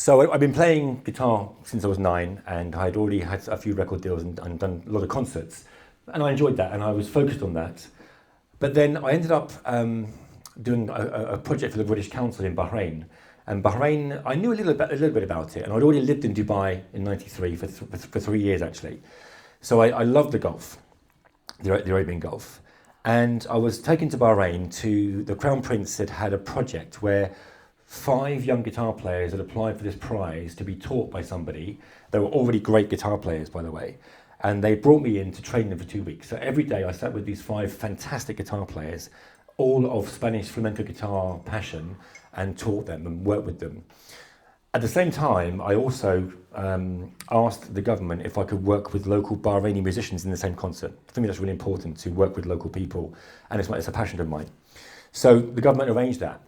So I've been playing guitar since I was 9, and I'd already had a few record deals and done a lot of concerts. And I enjoyed that, and I was focused on that. But then I ended up doing a project for the British Council in Bahrain. And Bahrain, I knew a little bit about it, and I'd already lived in Dubai in '93 for 3 years actually. So I loved the Gulf, the Arabian Gulf. And I was taken to Bahrain to, the Crown Prince had a project where 5 young guitar players had applied for this prize to be taught by somebody. They were already great guitar players, by the way. And they brought me in to train them for 2 weeks. So every day I sat with these 5 fantastic guitar players, all of Spanish flamenco guitar passion, and taught them and worked with them. At the same time, I also asked the government if I could work with local Bahraini musicians in the same concert. For me, that's really important, to work with local people, and it's a passion of mine. So the government arranged that.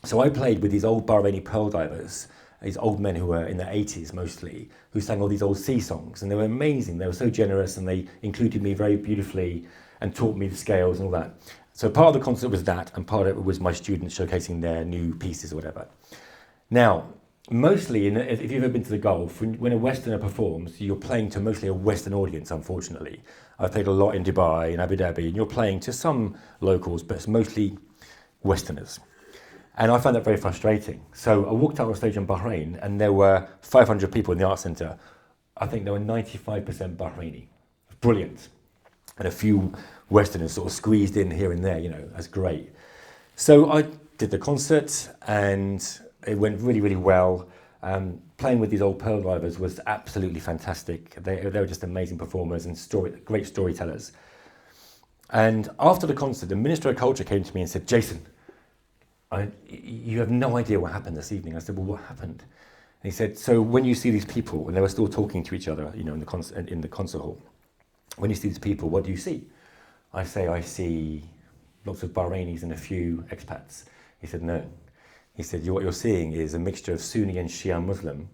So I played with these old Bahraini pearl divers, these old men who were in their 80s mostly, who sang all these old sea songs, and they were amazing. They were so generous, and they included me very beautifully and taught me the scales and all that. So part of the concert was that, and part of it was my students showcasing their new pieces or whatever. Now, mostly, if you've ever been to the Gulf, when a Westerner performs, you're playing to mostly a Western audience, unfortunately. I've played a lot in Dubai and Abu Dhabi, and you're playing to some locals, but it's mostly Westerners. And I found that very frustrating. So I walked out on stage in Bahrain, and there were 500 people in the Arts Centre. I think there were 95% Bahraini. Brilliant. And a few Westerners sort of squeezed in here and there, that's great. So I did the concert, and it went really, really well. Playing with these old pearl divers was absolutely fantastic. They were just amazing performers and great storytellers. And after the concert, the Minister of Culture came to me and said, "Jason, you have no idea what happened this evening." I said, "Well, what happened?" And he said, "So when you see these people," and they were still talking to each other, in the concert hall, "when you see these people, what do you see?" I say, "I see lots of Bahrainis and a few expats." He said, "No." He said, "What you're seeing is a mixture of Sunni and Shia Muslim,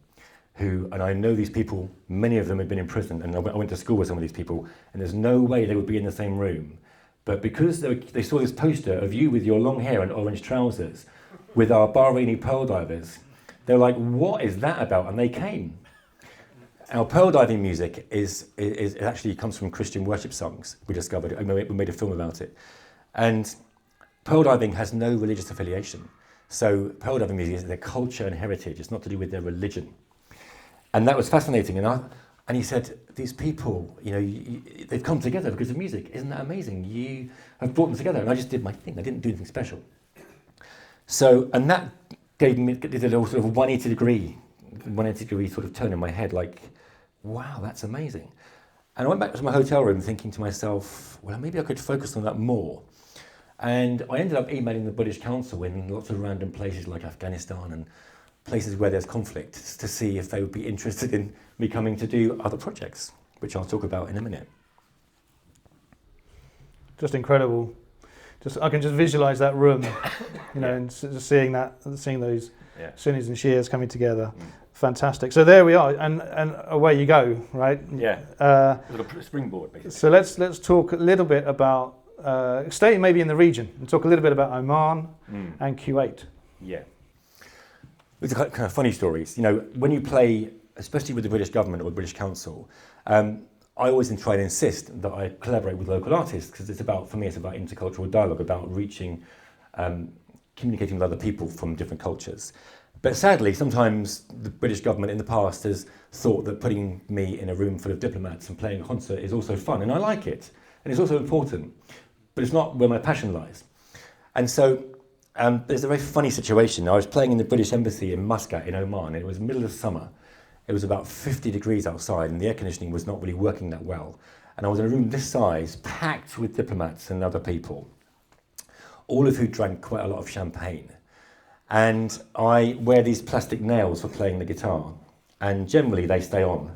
and I know these people, many of them have been in prison, and I went to school with some of these people, and there's no way they would be in the same room. But because they saw this poster of you with your long hair and orange trousers, with our Bahraini pearl divers, they're like, what is that about?" And they came. Our pearl diving music it actually comes from Christian worship songs. We discovered it, and we made a film about it. And pearl diving has no religious affiliation. So pearl diving music is their culture and heritage. It's not to do with their religion. And that was fascinating. And he said, "These people, they've come together because of music. Isn't that amazing? You have brought them together." And I just did my thing. I didn't do anything special. So, and that did a sort of 180 degree sort of turn in my head, like, wow, that's amazing. And I went back to my hotel room thinking to myself, well, maybe I could focus on that more. And I ended up emailing the British Council in lots of random places like Afghanistan and places where there's conflict to see if they would be interested in me coming to do other projects, which I'll talk about in a minute. Just incredible. I can just visualize that room, and just seeing those Sunnis and Shias coming together. Fantastic. So there we are, and away you go, right? Yeah. A little springboard, basically. So let's talk a little bit about staying maybe in the region and talk a little bit about Oman and Kuwait. Yeah. It's kind of funny stories. When you play, especially with the British government or the British Council, I always try and insist that I collaborate with local artists, because for me it's about intercultural dialogue, about reaching, communicating with other people from different cultures. But sadly, sometimes the British government in the past has thought that putting me in a room full of diplomats and playing a concert is also fun, and I like it, and it's also important, but it's not where my passion lies. And so there's a very funny situation. I was playing in the British Embassy in Muscat in Oman, and it was middle of summer. It was about 50 degrees outside, and the air conditioning was not really working that well. And I was in a room this size, packed with diplomats and other people, all of who drank quite a lot of champagne. And I wear these plastic nails for playing the guitar, and generally they stay on.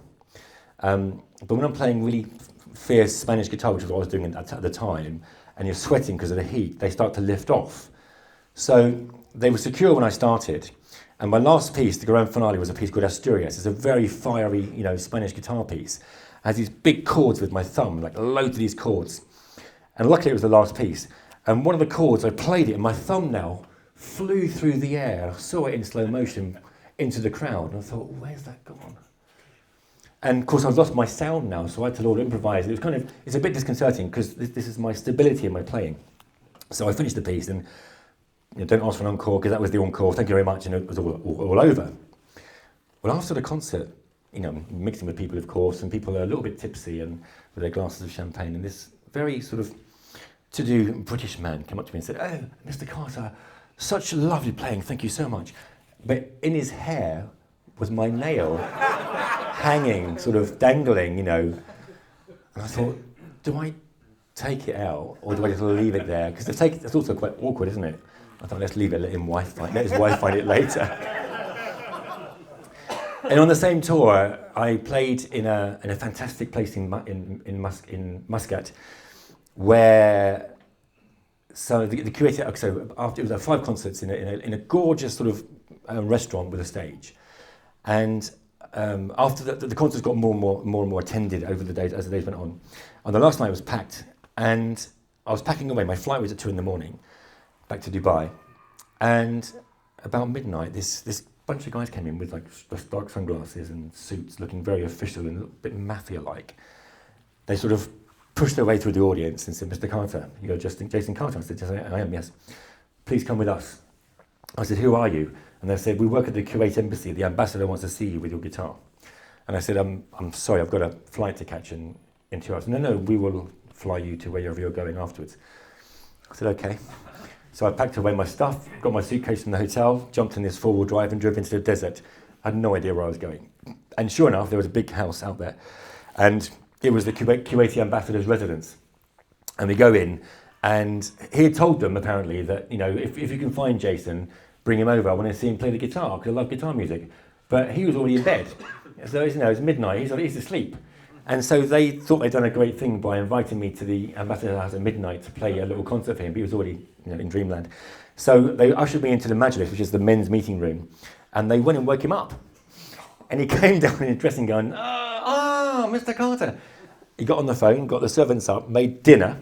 But when I'm playing really fierce Spanish guitar, which is what I was doing at the time, and you're sweating because of the heat, they start to lift off. So they were secure when I started. And my last piece, the grand finale, was a piece called Asturias. It's a very fiery, Spanish guitar piece. It has these big chords with my thumb, like loads of these chords. And luckily it was the last piece. And one of the chords, I played it, and my thumbnail flew through the air. I saw it in slow motion into the crowd. And I thought, where's that gone? And of course, I've lost my sound now, so I had to learn to improvise. It was it's a bit disconcerting because this is my stability in my playing. So I finished the piece and don't ask for an encore because that was the encore. Thank you very much, and it was all over. Well, after the concert, mixing with people, of course, and people are a little bit tipsy and with their glasses of champagne, and this very sort of to-do British man came up to me and said, "Oh, Mr. Carter, such lovely playing, thank you so much." But in his hair was my nail hanging, sort of dangling, And I thought, do I take it out or do I just leave it there? Because it's also quite awkward, isn't it? I thought, let's leave it, let his wife find it later. And on the same tour, I played in a fantastic place in Muscat, where the curator. So after it was 5 concerts in a gorgeous sort of restaurant with a stage, and after the concerts got more and more attended over the days as the days went on. And the last night was packed, and I was packing away. My flight was at 2 a.m. back to Dubai, and about midnight, this bunch of guys came in with like dark sunglasses and suits, looking very official and a bit mafia-like. They sort of pushed their way through the audience and said, "Mr. Carter, you're Jason Carter." I said, "Yes, I am, yes. Please come with us." I said, "Who are you?" And they said, "We work at the Kuwait Embassy. The ambassador wants to see you with your guitar." And I said, I'm sorry, I've got a flight to catch in 2 hours. No, we will fly you to wherever you're going afterwards. I said, okay. So I packed away my stuff, got my suitcase from the hotel, jumped in this 4-wheel drive and drove into the desert. I had no idea where I was going. And sure enough, there was a big house out there. And it was the Kuwaiti ambassador's residence. And we go in, and he had told them, apparently, that, if you can find Jason, bring him over. I want to see him play the guitar, because I love guitar music. But he was already in bed. So, it's midnight, he's asleep. And so they thought they'd done a great thing by inviting me to the ambassador's house at midnight to play a little concert for him. But he was already in dreamland. So they ushered me into the Majlis, which is the men's meeting room. And they went and woke him up. And he came down in his dressing going, Mr. Carter. He got on the phone, got the servants up, made dinner,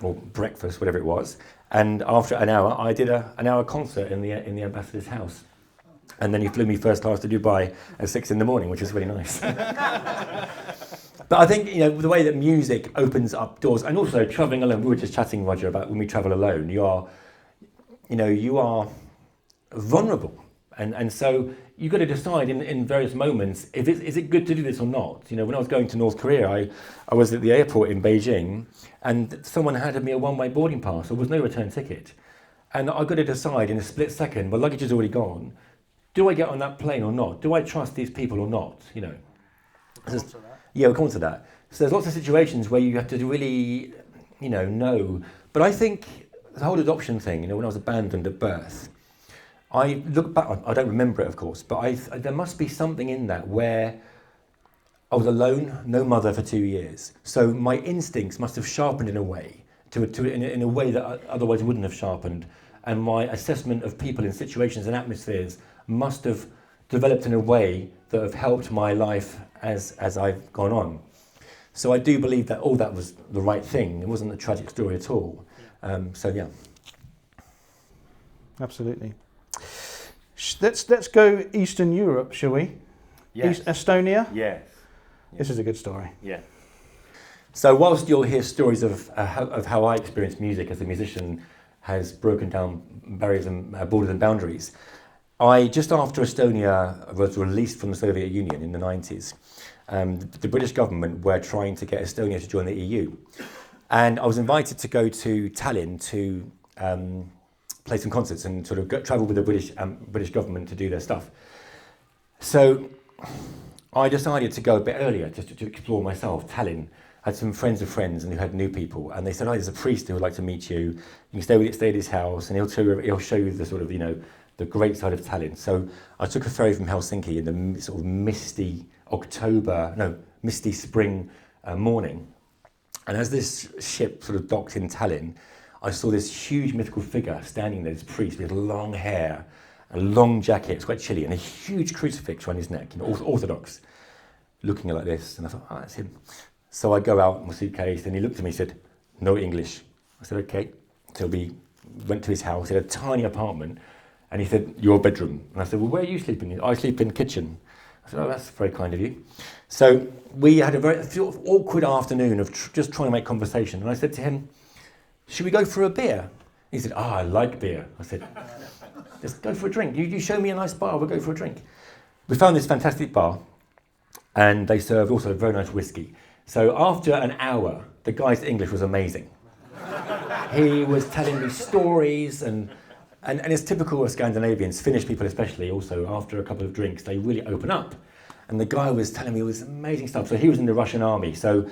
or breakfast, whatever it was. And after an hour, I did an hour concert in the ambassador's house. And then he flew me first class to Dubai at 6 a.m, which was really nice. But I think, the way that music opens up doors, and also travelling alone, we were just chatting, Roger, about when we travel alone, you are vulnerable. And so you've got to decide in various moments, is it good to do this or not? When I was going to North Korea, I was at the airport in Beijing, and someone handed me a one-way boarding pass. There was no return ticket. And I've got to decide in a split second, my luggage is already gone. Do I get on that plane or not? Do I trust these people or not? We'll come on to that. So there's lots of situations where you have to really, know. But I think the whole adoption thing, when I was abandoned at birth, I look back, I don't remember it, of course, but there must be something in that where I was alone, no mother for 2 years. So my instincts must have sharpened in a way, in a way that otherwise wouldn't have sharpened. And my assessment of people in situations and atmospheres must have developed in a way that have helped my life as I've gone on. So I do believe that all that was the right thing. It wasn't a tragic story at all. Yeah. Absolutely. Let's go Eastern Europe, shall we? Yes. Estonia? Yes. This is a good story. Yeah. So whilst you'll hear stories of how I experienced music as a musician has broken down barriers and borders and boundaries, just after Estonia was released from the Soviet Union in the 90s, the British government were trying to get Estonia to join the EU. And I was invited to go to Tallinn to play some concerts and sort of travel with the British government to do their stuff. So I decided to go a bit earlier just to explore myself. Tallinn had some friends of friends and who had new people, and they said, there's a priest who would like to meet you. You can stay at his house, and he'll show you the sort of, the great side of Tallinn. So I took a ferry from Helsinki in the sort of misty spring morning. And as this ship sort of docked in Tallinn, I saw this huge mythical figure standing there, this priest with long hair, a long jacket, it's quite chilly, and a huge crucifix around his neck, Orthodox, looking like this. And I thought, that's him. So I go out with my suitcase, and he looked at me and said, no English. I said, okay. So we went to his house. He had a tiny apartment, And he said, your bedroom. And I said, well, where are you sleeping? I sleep in the kitchen. I said, oh, that's very kind of you. So we had a very sort of awkward afternoon of just trying to make conversation. And I said to him, should we go for a beer? He said, I like beer. I said, let's go for a drink. You show me a nice bar, we'll go for a drink. We found this fantastic bar, and they served also very nice whiskey. So after an hour, the guy's English was amazing. He was telling me stories, and it's typical of Scandinavians, Finnish people especially, also after a couple of drinks, they really open up. And the guy was telling me all this amazing stuff. So he was in the Russian army. So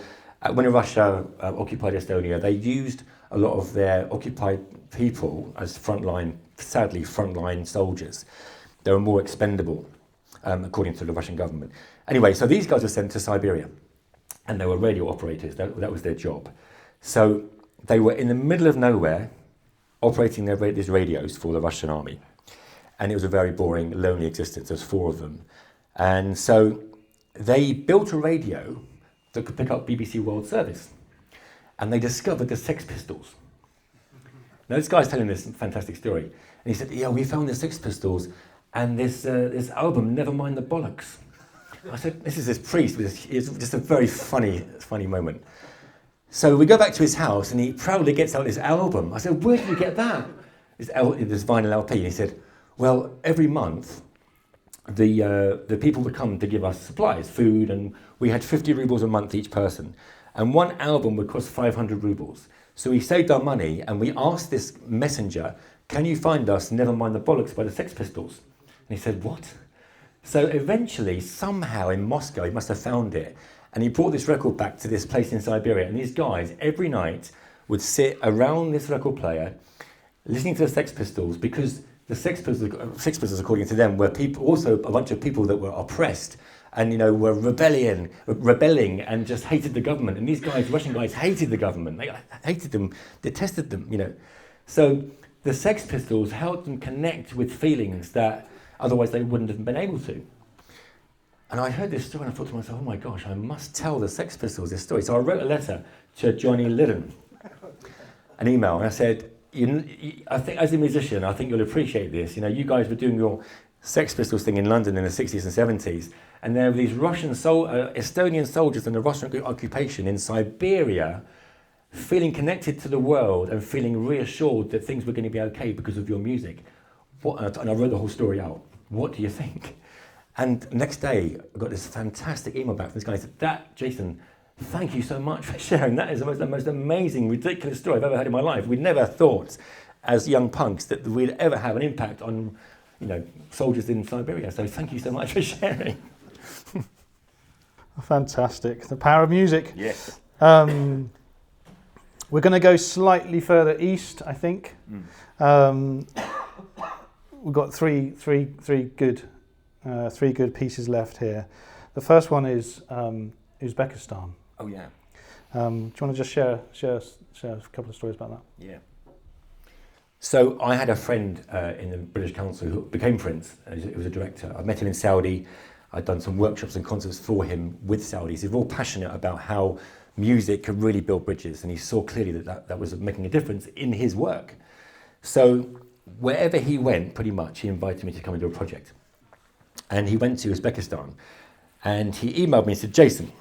when Russia occupied Estonia, they used a lot of their occupied people as sadly frontline soldiers. They were more expendable, according to the Russian government. Anyway, so these guys were sent to Siberia, and they were radio operators. That was their job. So they were in the middle of nowhere, operating these radios for the Russian army. And it was a very boring, lonely existence. There's 4 of them. And so they built a radio that could pick up BBC World Service. And they discovered the Sex Pistols. Now this guy's telling this fantastic story. And he said, yeah, we found the Sex Pistols and this album, Nevermind the Bollocks. I said, this is this priest. It's just a very funny moment. So we go back to his house and he proudly gets out this album. I said, where did you get that? This vinyl LP. And he said, well, every month the people would come to give us supplies, food, and we had 50 rubles a month each person. And one album would cost 500 rubles. So we saved our money and we asked this messenger, can you find us Nevermind the Bollocks by the Sex Pistols? And he said, what? So eventually, somehow in Moscow, he must have found it. And he brought this record back to this place in Siberia. And these guys, every night, would sit around this record player, listening to the Sex Pistols, because the Sex Pistols, according to them, were people, also a bunch of people that were oppressed and, you know, were rebelling and just hated the government. And these guys, Russian guys, hated the government. They hated them, detested them, you know. So the Sex Pistols helped them connect with feelings that otherwise they wouldn't have been able to. And I heard this story and I thought to myself, oh my gosh, I must tell the Sex Pistols this story. So I wrote a letter to Johnny Lydon, an email, and I said, I think as a musician, I think you'll appreciate this. You know, you guys were doing your Sex Pistols thing in London in the 60s and 70s, and there were these Estonian soldiers in the Russian occupation in Siberia, feeling connected to the world and feeling reassured that things were going to be okay because of your music. And I wrote the whole story out. What do you think? And next day, I got this fantastic email back from this guy. He said, Jason, thank you so much for sharing. That is the most amazing, ridiculous story I've ever heard in my life. We never thought, as young punks, that we'd ever have an impact on, you know, soldiers in Siberia. So thank you so much for sharing. Fantastic. The power of music. Yes. We're going to go slightly further east, I think. We've got three good pieces left here. The first one is Uzbekistan. Oh yeah. Do you want to just share a couple of stories about that? Yeah. So I had a friend in the British Council who became friends. He was a director. I met him in Saudi. I'd done some workshops and concerts for him with Saudis. He was all passionate about how music could really build bridges, and he saw clearly that was making a difference in his work. So wherever he went, pretty much, he invited me to come and do a project. And he went to Uzbekistan, and he emailed me and said, Jason,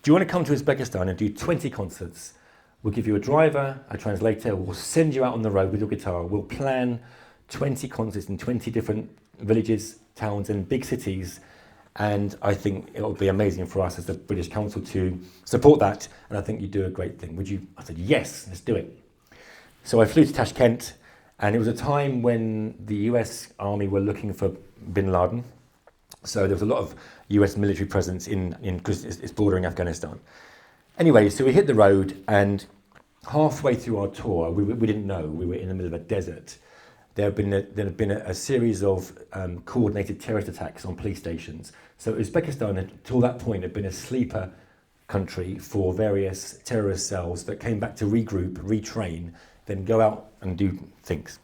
do you want to come to Uzbekistan and do 20 concerts? We'll give you a driver, a translator, we'll send you out on the road with your guitar, we'll plan 20 concerts in 20 different villages, towns and big cities, and I think it'll be amazing for us as the British Council to support that, and I think you do a great thing. Would you? I said, yes, let's do it. So I flew to Tashkent, and it was a time when the US Army were looking for bin Laden. So there was a lot of US military presence because it's bordering Afghanistan. Anyway, so we hit the road, and halfway through our tour, we didn't know, we were in the middle of a desert. There had been a series of coordinated terrorist attacks on police stations. So Uzbekistan, till that point, had been a sleeper country for various terrorist cells that came back to regroup, retrain, then go out and do things.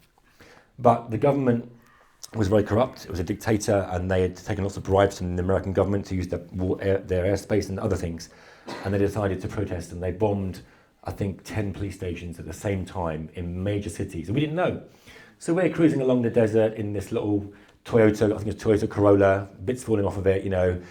But the government was very corrupt. It was a dictator, and they had taken lots of bribes from the American government to use their airspace and other things. And they decided to protest, and they bombed, I think, 10 police stations at the same time in major cities. And we didn't know. So we're cruising along the desert in this little Toyota, I think it's Toyota Corolla, bits falling off of it, you know.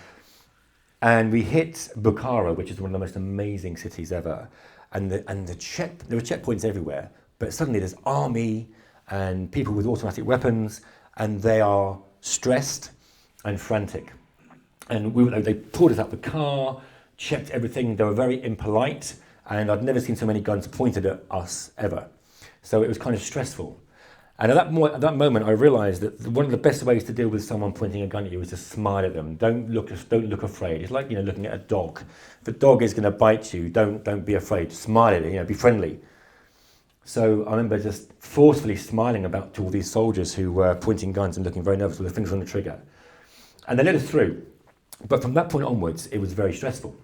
And we hit Bukhara, which is one of the most amazing cities ever. And there were checkpoints everywhere, but suddenly there's army and people with automatic weapons, and they are stressed and frantic. And they pulled us out the car, checked everything. They were very impolite, and I'd never seen so many guns pointed at us ever. So it was kind of stressful. And at that moment, I realised that one of the best ways to deal with someone pointing a gun at you is to smile at them. Don't look afraid. It's like, you know, looking at a dog. If a dog is going to bite you, don't be afraid. Smile at it. You know, be friendly. So I remember just forcefully smiling to all these soldiers who were pointing guns and looking very nervous with their fingers on the trigger. And they let us through. But from that point onwards, it was very stressful.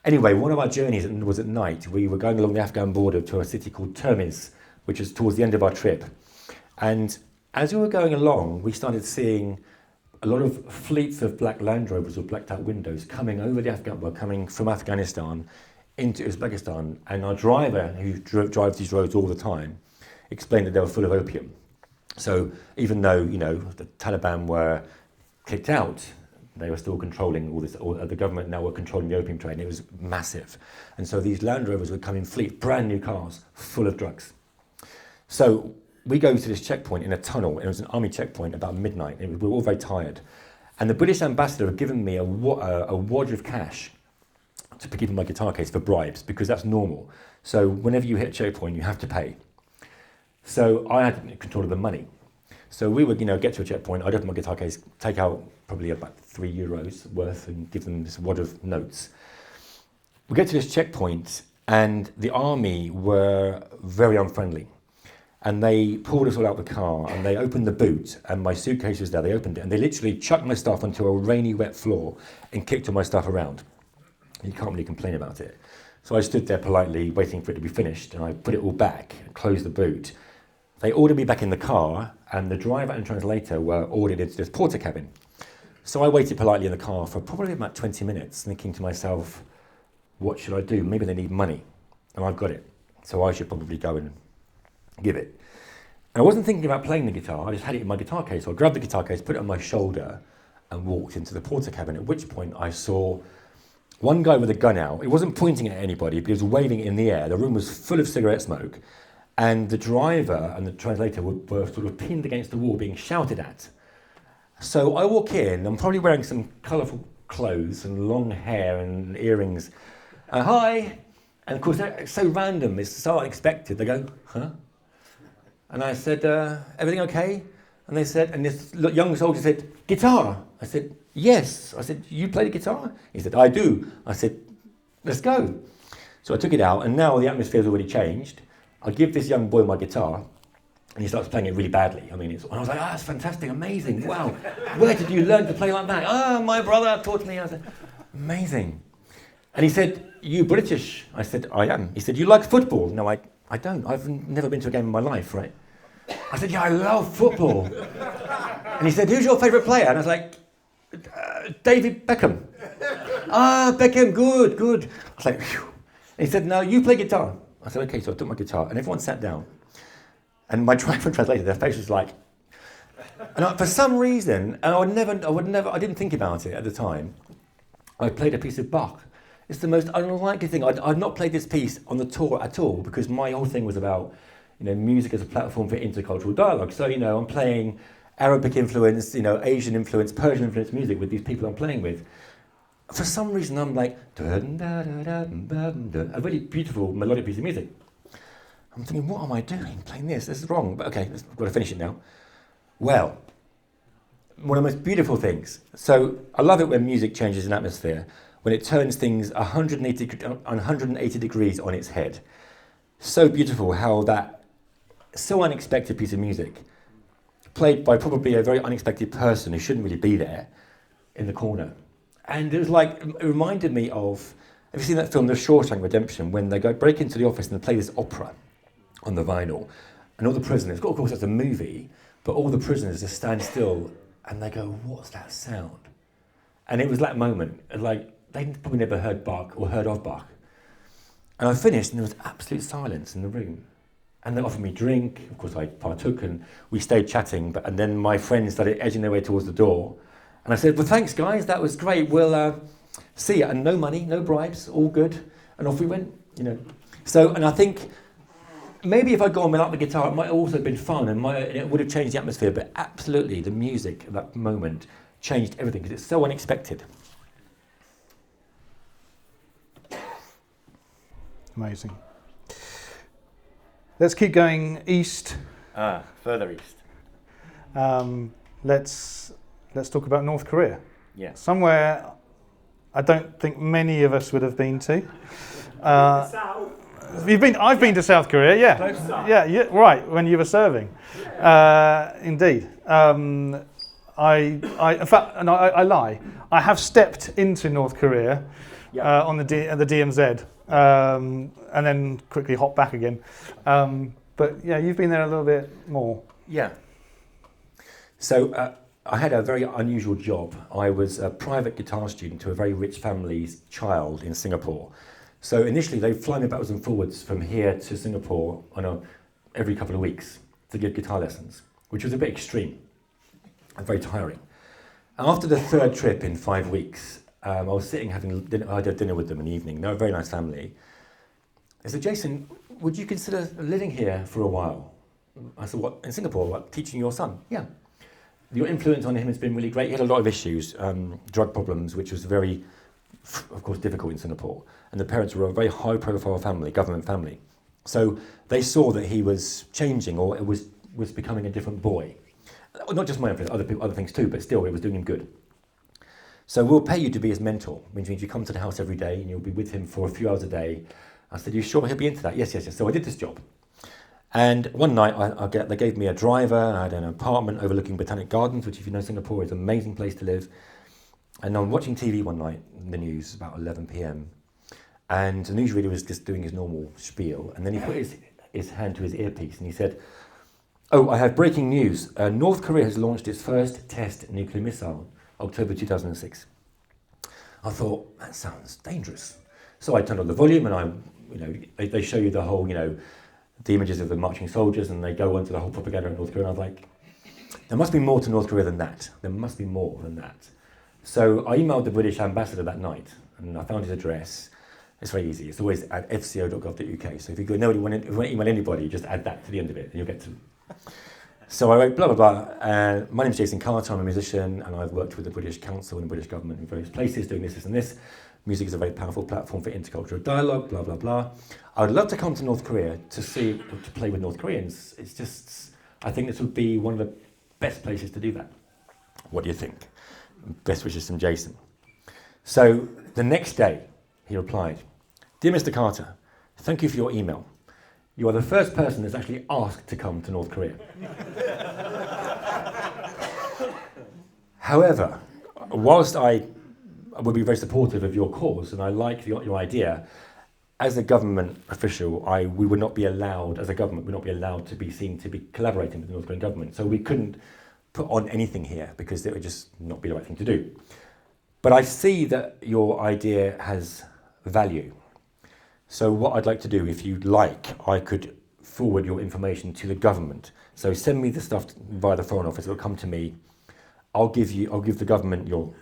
Anyway, one of our journeys was at night. We were going along the Afghan border to a city called Termiz, which is towards the end of our trip. And as we were going along, we started seeing a lot of fleets of black Land Rovers with blacked out windows coming over coming from Afghanistan into Uzbekistan. And our driver, who drives these roads all the time, explained that they were full of opium. So even though, you know, the Taliban were kicked out, they were still controlling all this, or the government now were controlling the opium trade. It was massive. And so these Land Rovers would come in fleets, brand new cars, full of drugs. So we go to this checkpoint in a tunnel, and it was an army checkpoint about midnight. We were all very tired. And the British ambassador had given me a wad of cash to keep in my guitar case for bribes, because that's normal. So whenever you hit a checkpoint, you have to pay. So I had control of the money. So we would, you know, get to a checkpoint, I'd open my guitar case, take out probably about €3 worth and give them this wad of notes. We get to this checkpoint, and the army were very unfriendly. And they pulled us all out of the car, and they opened the boot, and my suitcase was there. They opened it, and they literally chucked my stuff onto a rainy, wet floor and kicked all my stuff around. You can't really complain about it. So I stood there politely, waiting for it to be finished, and I put it all back, closed the boot. They ordered me back in the car, and the driver and translator were ordered into this porter cabin. So I waited politely in the car for probably about 20 minutes, thinking to myself, what should I do? Maybe they need money, and I've got it. So I should probably go and give it. And I wasn't thinking about playing the guitar, I just had it in my guitar case. So I grabbed the guitar case, put it on my shoulder, and walked into the porter cabin, at which point I saw one guy with a gun out. He wasn't pointing at anybody, but he was waving it in the air. The room was full of cigarette smoke, and the driver and the translator were sort of pinned against the wall, being shouted at. So I walk in, I'm probably wearing some colourful clothes and long hair and earrings. Hi! And of course, it's so random, it's so unexpected. They go, huh? And I said, everything okay? And they said, and this young soldier said, guitar. I said, yes. I said, you play the guitar? He said, I do. I said, let's go. So I took it out, and now the atmosphere's already changed. I give this young boy my guitar, and he starts playing it really badly. I mean, and I was like, that's fantastic, amazing, wow. Where did you learn to play like that? My brother taught me. I said, amazing. And he said, you British? I said, I am. He said, you like football? No, I don't. I've never been to a game in my life, right? I said, yeah, I love football. And he said, who's your favourite player? And I was like, David Beckham. Beckham, good. I was like, phew. And he said, no, you play guitar. I said, okay, so I took my guitar, and everyone sat down. And my driver and translator, their face was like, and for some reason, and I didn't think about it at the time, I played a piece of Bach. It's the most unlikely thing. I'd not played this piece on the tour at all, because my whole thing was about, you know, music as a platform for intercultural dialogue. So, you know, I'm playing Arabic influence, you know, Asian influence, Persian influence music with these people I'm playing with. For some reason, I'm like, a really beautiful melodic piece of music. I'm thinking, what am I doing playing this? This is wrong. But okay, I've got to finish it now. Well, one of the most beautiful things. So I love it when music changes an atmosphere, when it turns things 180 degrees on its head. So beautiful how that so unexpected piece of music, played by probably a very unexpected person who shouldn't really be there, in the corner. And it was like, it reminded me of, have you seen that film, The Shawshank Redemption, when they break into the office and they play this opera on the vinyl, and all the prisoners, of course it's a movie, but all the prisoners just stand still and they go, what's that sound? And it was that moment, like, they'd probably never heard Bach or heard of Bach. And I finished, and there was absolute silence in the room. And they offered me drink. Of course, I partook, and we stayed chatting. And then my friends started edging their way towards the door. And I said, well, thanks, guys. That was great. We'll see you. And no money, no bribes, all good. And off we went, So, and I think maybe if I'd gone without the guitar, it might have also been fun, and it would have changed the atmosphere. But absolutely, the music at that moment changed everything because it's so unexpected. Amazing. Let's keep going east. Further east. Let's talk about North Korea. Yeah. Somewhere I don't think many of us would have been to. I've been to South Korea, yeah. Yeah, right, when you were serving. Indeed. In fact, no, I lie. I have stepped into North Korea on the DMZ, and then quickly hopped back again. But yeah, you've been there a little bit more. Yeah. So I had a very unusual job. I was a private guitar student to a very rich family's child in Singapore. So initially they'd fly me backwards and forwards from here to Singapore every couple of weeks to give guitar lessons, which was a bit extreme and very tiring. After the third trip in 5 weeks, I was sitting having dinner. I had dinner with them in the evening. They're a very nice family. They said, Jason, would you consider living here for a while? I said, what, in Singapore, what, teaching your son? Yeah. Your influence on him has been really great. He had a lot of issues, drug problems, which was very, of course, difficult in Singapore. And the parents were a very high-profile family, government family. So they saw that he was changing, or it was becoming a different boy. Not just my influence, other things too, but still, it was doing him good. So we'll pay you to be his mentor, which means you come to the house every day and you'll be with him for a few hours a day. I said, you sure he'll be into that? Yes. So I did this job. And one night they gave me a driver. I had an apartment overlooking Botanic Gardens, which, if you know Singapore, is an amazing place to live. And I'm watching TV one night, in the news, about 11 p.m. And the newsreader was just doing his normal spiel. And then he put his hand to his earpiece and he said, oh, I have breaking news. North Korea has launched its first test nuclear missile, October 2006. I thought, that sounds dangerous. So I turned on the volume and they show you the whole, the images of the marching soldiers, and they go into the whole propaganda of North Korea. And I was like, there must be more to North Korea than that. There must be more than that. So I emailed the British ambassador that night, and I found his address. It's very easy. It's always at fco.gov.uk. So if you want to email anybody, just add that to the end of it, and you'll get to. So I wrote blah, blah, blah. My name's Jason Carter. I'm a musician, and I've worked with the British Council and the British government in various places doing this and this. Music is a very powerful platform for intercultural dialogue, blah, blah, blah. I would love to come to North Korea to play with North Koreans. It's just, I think this would be one of the best places to do that. What do you think? Best wishes from Jason. So the next day, he replied, Dear Mr. Carter, thank you for your email. You are the first person that's actually asked to come to North Korea. However, whilst I would be very supportive of your cause and I like your idea, as a government official, we would not be allowed, as a government, we would not be allowed to be seen to be collaborating with the North Korean government. So we couldn't put on anything here because it would just not be the right thing to do. But I see that your idea has value. So what I'd like to do, if you'd like, I could forward your information to the government. So send me the stuff via the Foreign Office. It'll come to me. I'll give the government your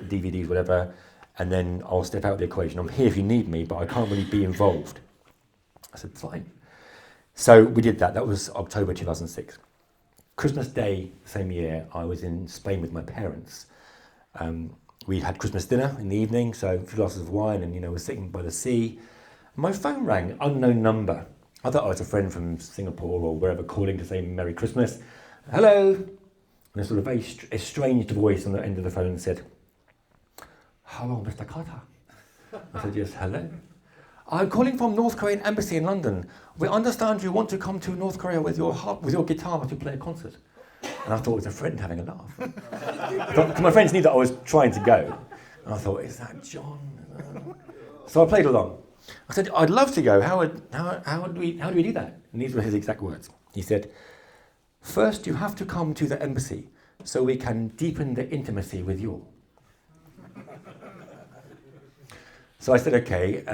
DVDs, whatever, and then I'll step out of the equation. I'm here if you need me, but I can't really be involved. I said, fine. So we did that. That was October 2006. Christmas Day, same year, I was in Spain with my parents. We had Christmas dinner in the evening, so a few glasses of wine, and we're sitting by the sea. My phone rang, unknown number. I thought I was a friend from Singapore or wherever calling to say Merry Christmas. Hello. And a sort of very estranged voice on the end of the phone said, Hello, Mr. Carter. I said, yes, hello. I'm calling from North Korean embassy in London. We understand you want to come to North Korea with your guitar to play a concert. And I thought it was a friend having a laugh. My friends knew that I was trying to go. And I thought, is that John? So I played along. I said, I'd love to go. How do we do that? And these were his exact words. He said, first you have to come to the embassy so we can deepen the intimacy with you. So I said, okay,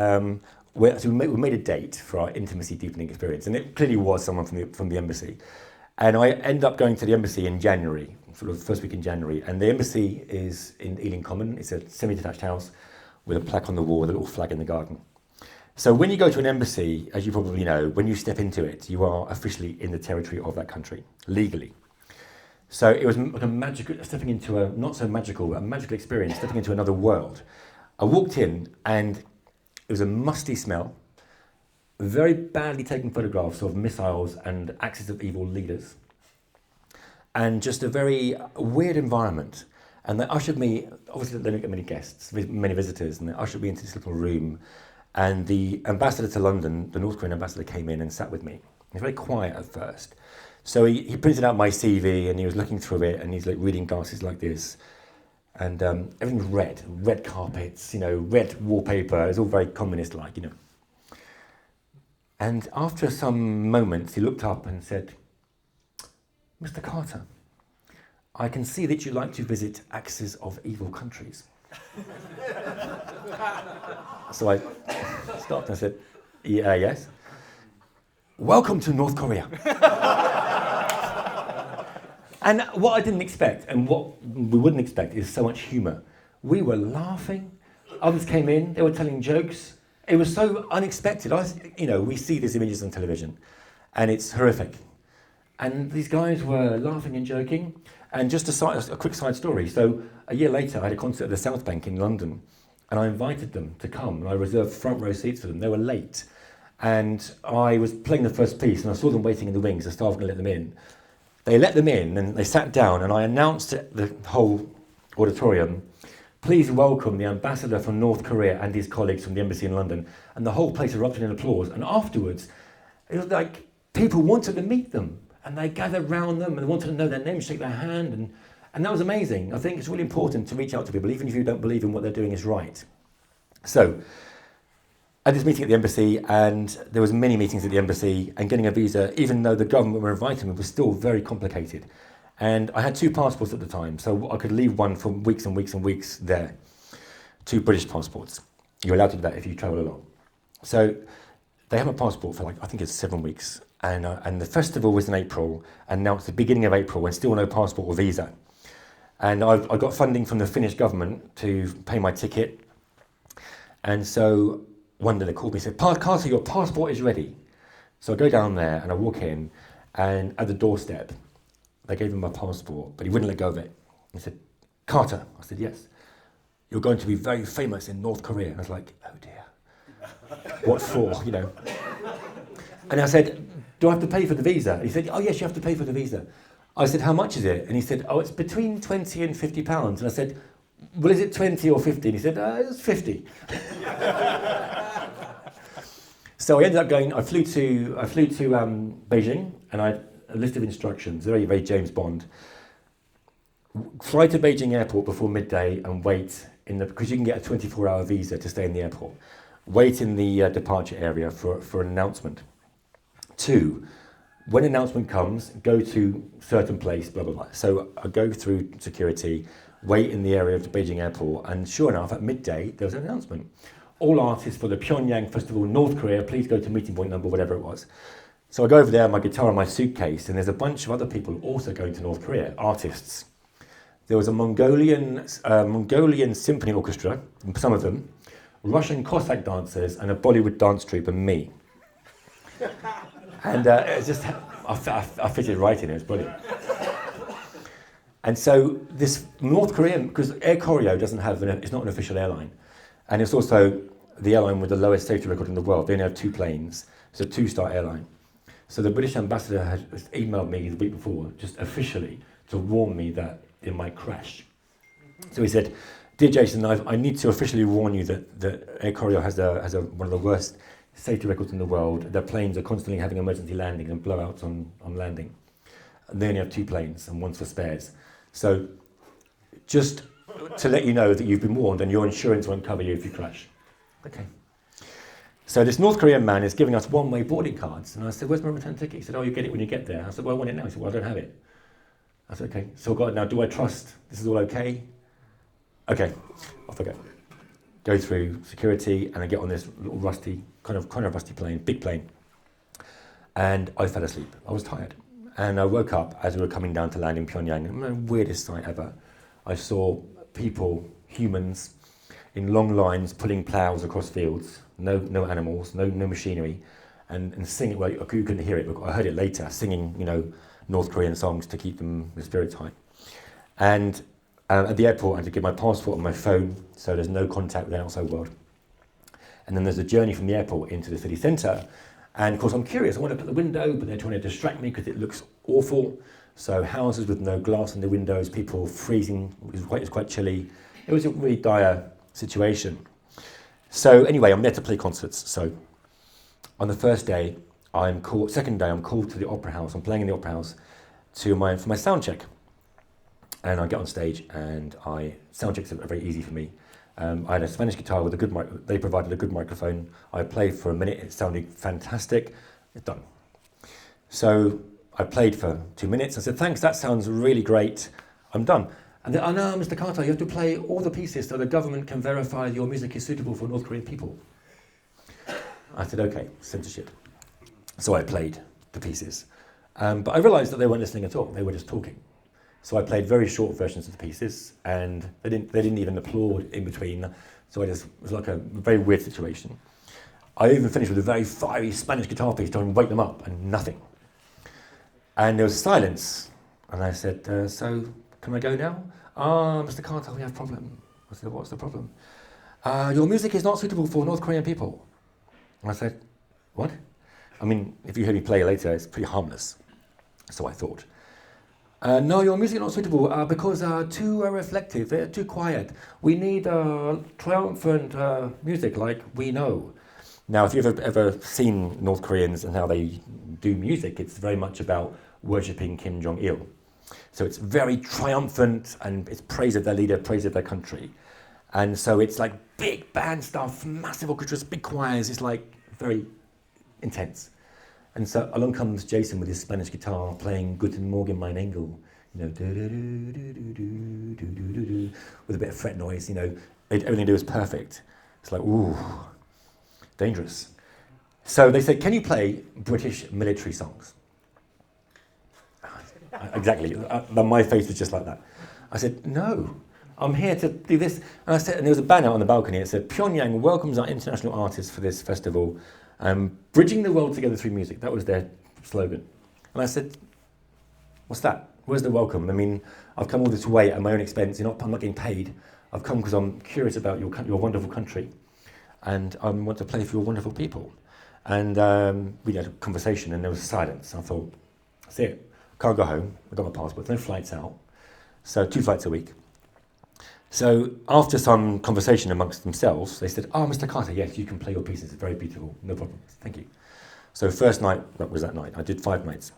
So we made a date for our intimacy deepening experience, and it clearly was someone from the embassy. And I ended up going to the embassy in January, sort of the first week in January. And the embassy is in Ealing Common. It's a semi-detached house with a plaque on the wall with a little flag in the garden. So when you go to an embassy, as you probably know, when you step into it, you are officially in the territory of that country, legally. So it was like a magical, stepping into a, not so magical, but a magical experience, stepping into another world. I walked in and it was a musty smell, very badly taken photographs of missiles and axis of evil leaders, and just a very weird environment. And they ushered me, obviously they don't get many guests, many visitors, and they ushered me into this little room, and the ambassador to London, the North Korean ambassador, came in and sat with me. He was very quiet at first. So he printed out my CV and he was looking through it, and he's like reading glasses like this. And everything's red carpets, red wallpaper. It's all very communist-like, And after some moments, he looked up and said, "Mr. Carter, I can see that you like to visit axes of evil countries." So I stopped and I said, "Yeah, yes. Welcome to North Korea." And what I didn't expect, and what we wouldn't expect, is so much humour. We were laughing. Others came in. They were telling jokes. It was so unexpected. We see these images on television, and it's horrific. And these guys were laughing and joking. And just a quick side story. So a year later, I had a concert at the South Bank in London, and I invited them to come, and I reserved front row seats for them. They were late, and I was playing the first piece, and I saw them waiting in the wings. The staff were going to let them in. They let them in and they sat down, and I announced to the whole auditorium, "Please welcome the ambassador from North Korea and his colleagues from the embassy in London." And the whole place erupted in applause. And afterwards, it was like people wanted to meet them, and they gathered around them and they wanted to know their name, shake their hand, and that was amazing. I think it's really important to reach out to people, even if you don't believe in what they're doing is right. So I had this meeting at the embassy, and there was many meetings at the embassy, and getting a visa, even though the government were inviting me, was still very complicated. And I had 2 passports at the time, so I could leave one for weeks and weeks and weeks there. 2 British passports. You're allowed to do that if you travel a lot. So they have a passport for I think it's 7 weeks. And the festival was in April, and now it's the beginning of April, and still no passport or visa. And I got funding from the Finnish government to pay my ticket. And so one day they called me and said, "Carter, your passport is ready." So I go down there and I walk in, and at the doorstep, they gave him my passport, but he wouldn't let go of it. He said, "Carter." I said, "Yes. You're going to be very famous in North Korea." And I was like, oh dear. What for, And I said, "Do I have to pay for the visa?" He said, "Oh yes, you have to pay for the visa." I said, "How much is it?" And he said, "Oh, it's between 20 and 50 pounds. And I said, "Well, is it 20 or 50? And he said, "It's 50. So I ended up going. I flew to Beijing, and I had a list of instructions, very, very James Bond. Fly to Beijing airport before midday and wait because you can get a 24-hour visa to stay in the airport. Wait in the departure area for an announcement. 2, when announcement comes, go to certain place, blah, blah, blah. So I go through security, wait in the area of the Beijing airport, and sure enough, at midday, there was an announcement. All artists for the Pyongyang Festival in North Korea, please go to meeting point number, whatever it was. So I go over there, my guitar and my suitcase, and there's a bunch of other people also going to North Korea, artists. There was a Mongolian symphony orchestra, some of them, Russian Cossack dancers, and a Bollywood dance troupe, and me. And it's just, I fitted right in, it was brilliant. And so this North Korean, because Air Koryo it's not an official airline, and it's also the airline with the lowest safety record in the world. They only have 2 planes. It's a 2-star airline. So the British ambassador had emailed me the week before, just officially, to warn me that it might crash. So he said, "Dear Jason, I need to officially warn you that Air Koryo has one of the worst safety records in the world. Their planes are constantly having emergency landings and blowouts on landing. And they only have 2 planes, and one's for spares. So just to let you know that you've been warned, and your insurance won't cover you if you crash." Okay. So this North Korean man is giving us one-way boarding cards. And I said, "Where's my return ticket?" He said, "Oh, you get it when you get there." I said, "Well, I want it now." He said, "Well, I don't have it." I said, "Okay, so God, now do I trust this is all okay?" Okay, off I go. go through security, and I get on this little rusty, kind of rusty plane, big plane, and I fell asleep. I was tired. And I woke up as we were coming down to land in Pyongyang. And the weirdest sight ever. I saw people, humans, in long lines pulling ploughs across fields. No animals, no machinery, and singing. Well, you couldn't hear it, but I heard it later. Singing, North Korean songs to keep the spirits high. And at the airport, I had to get my passport and my phone, so there's no contact with the outside world. And then there's a journey from the airport into the city centre. And of course, I'm curious. I want to put the window, but they're trying to distract me because it looks awful. So houses with no glass in the windows, people freezing. It was quite chilly. It was a really dire situation. So anyway, I'm there to play concerts. So on the first day, second day, I'm called to the opera house. I'm playing in the opera house for my sound check. And I get on stage, and sound checks are very easy for me. I had a Spanish guitar with a good mic. They provided a good microphone. I played for a minute. It sounded fantastic. It's done. So I played for 2 minutes. I said, thanks, that sounds really great. I'm done. And then, oh no, Mr. Carter, you have to play all the pieces so the government can verify your music is suitable for North Korean people. I said, okay, censorship. So I played the pieces. But I realised that they weren't listening at all. They were just talking. So I played very short versions of the pieces, and they didn't even applaud in between. So it was like a very weird situation. I even finished with a very fiery Spanish guitar piece to wake them up, and nothing. And there was silence, and I said, so can I go now? Mr. Carter, we have a problem. I said, what's the problem? Your music is not suitable for North Korean people. And I said, what? I mean, if you hear me play later, it's pretty harmless. So I thought. No, your music is not suitable because too reflective, they're too quiet. We need triumphant music like we know. Now, if you've ever seen North Koreans and how they do music, it's very much about worshipping Kim Jong-il. So it's very triumphant, and it's praise of their leader, praise of their country. And so it's like big band stuff, massive orchestras, big choirs. It's like very intense. And so along comes Jason with his Spanish guitar playing Guten Morgen, mein Engel, with a bit of fret noise, everything they do is perfect. It's like, ooh, dangerous. So they said, can you play British military songs? Exactly, my face was just like that. I said, no, I'm here to do this. And there was a banner on the balcony. It said, Pyongyang welcomes our international artists for this festival. Bridging the world together through music. That was their slogan. And I said, what's that? Where's the welcome? I mean, I've come all this way at my own expense. I'm not getting paid. I've come because I'm curious about your wonderful country. And I want to play for your wonderful people. And we had a conversation, and there was silence. I thought, that's it. Can't go home. I've got my passport. No flights out. So 2 flights a week. So after some conversation amongst themselves, they said, oh, Mr. Carter, yes, you can play your pieces. It's very beautiful. No problem. Thank you. So first night, that was that night. I did 5 nights.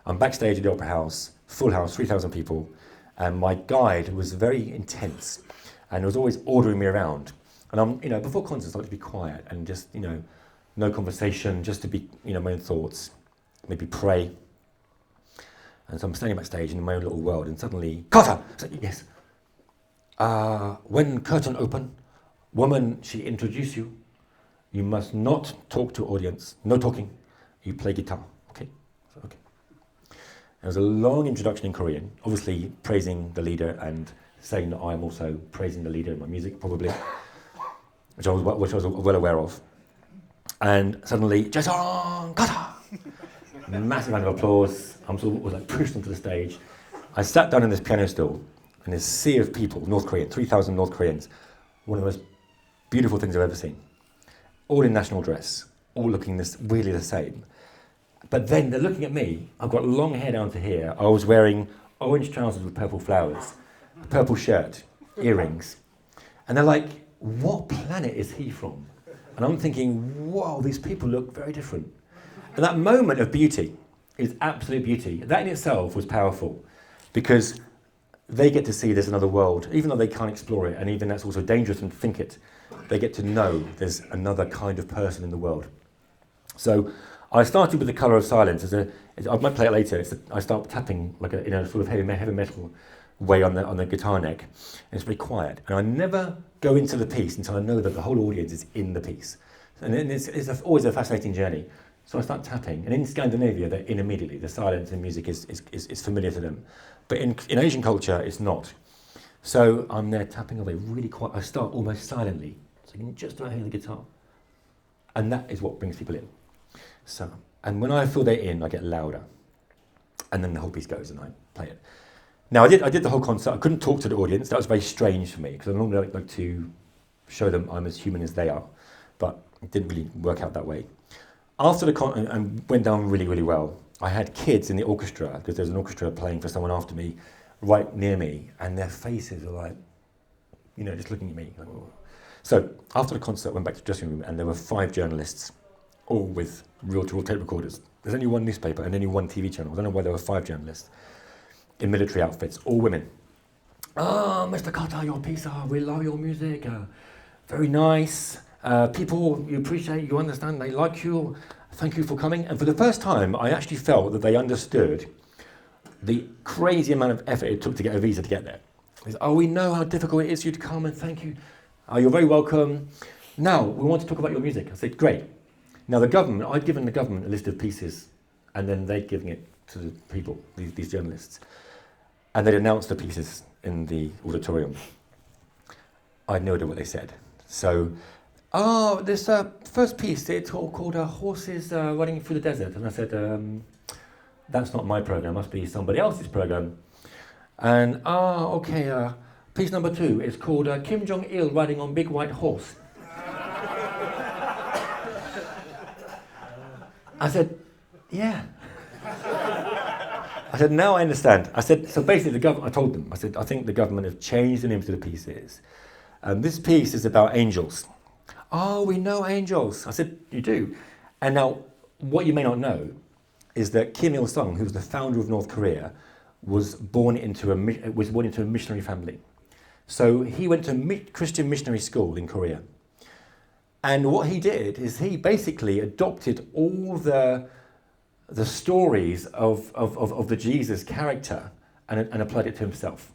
I'm backstage at the Opera House, full house, 3,000 people. And my guide was very intense and was always ordering me around. And I'm, before concerts, I like to be quiet and just, no conversation, just to be, my own thoughts, maybe pray. And so I'm standing backstage in my own little world, and suddenly, Carter! I said, yes. When curtain open, woman, she introduce you. You must not talk to audience. No talking. You play guitar. Okay? So, okay. There was a long introduction in Korean, obviously praising the leader and saying that I'm also praising the leader in my music, probably, which I was well aware of. And suddenly, Jason Carter! Massive round of applause. I'm sort of was like pushed onto the stage. I sat down in this piano stool, and this sea of people, North Korean, 3,000 North Koreans, one of the most beautiful things I've ever seen. All in national dress, all looking weirdly the same. But then they're looking at me. I've got long hair down to here. I was wearing orange trousers with purple flowers, a purple shirt, earrings. And they're like, what planet is he from? And I'm thinking, whoa, these people look very different. And that moment of beauty is absolute beauty. That in itself was powerful, because they get to see there's another world, even though they can't explore it, and even that's also dangerous and think it. They get to know there's another kind of person in the world. So I started with The Colour of Silence. I might play it later. I start tapping like in a sort of heavy metal way on the guitar neck, and it's very quiet. And I never go into the piece until I know that the whole audience is in the piece. And it's always a fascinating journey. So I start tapping, and in Scandinavia, they're in immediately. The silence in music is familiar to them. But in Asian culture, it's not. So I'm there tapping away really quiet. I start almost silently, so you can just about hear the guitar. And that is what brings people in. So, and when I feel they're in, I get louder. And then the whole piece goes and I play it. Now, I did the whole concert. I couldn't talk to the audience. That was very strange for me, because I normally like to show them I'm as human as they are. But it didn't really work out that way. After the concert, and went down really, really well, I had kids in the orchestra, because there's an orchestra playing for someone after me, right near me, and their faces were like, just looking at me. Like, oh. So after the concert, I went back to the dressing room, and there were 5 journalists, all with reel-to-reel tape recorders. There's only one newspaper and only one TV channel. I don't know why there were 5 journalists in military outfits, all women. Mr. Carter, your piece, we love your music, very nice. People, you appreciate, you understand, they like you. Thank you for coming. And for the first time, I actually felt that they understood the crazy amount of effort it took to get a visa to get there. It's, we know how difficult it is for you to come, and thank you. You're very welcome. Now, we want to talk about your music. I said, great. Now, I'd given the government a list of pieces, and then they'd given it to the people, these journalists. And they'd announced the pieces in the auditorium. I had no idea what they said. So, this first piece, it's called Horses Running Through the Desert. And I said, that's not my program, must be somebody else's program. And, okay, piece number 2 is called Kim Jong-il Riding on Big White Horse. I said, yeah. I said, now I understand. I said, so basically the government, I told them, I said, I think the government have changed the names of the pieces. This piece is about angels. Oh, we know angels. I said, you do. And now, what you may not know is that Kim Il-sung, who was the founder of North Korea, was born into a missionary family. So he went to Christian missionary school in Korea. And what he did is he basically adopted all the stories of the Jesus character and applied it to himself.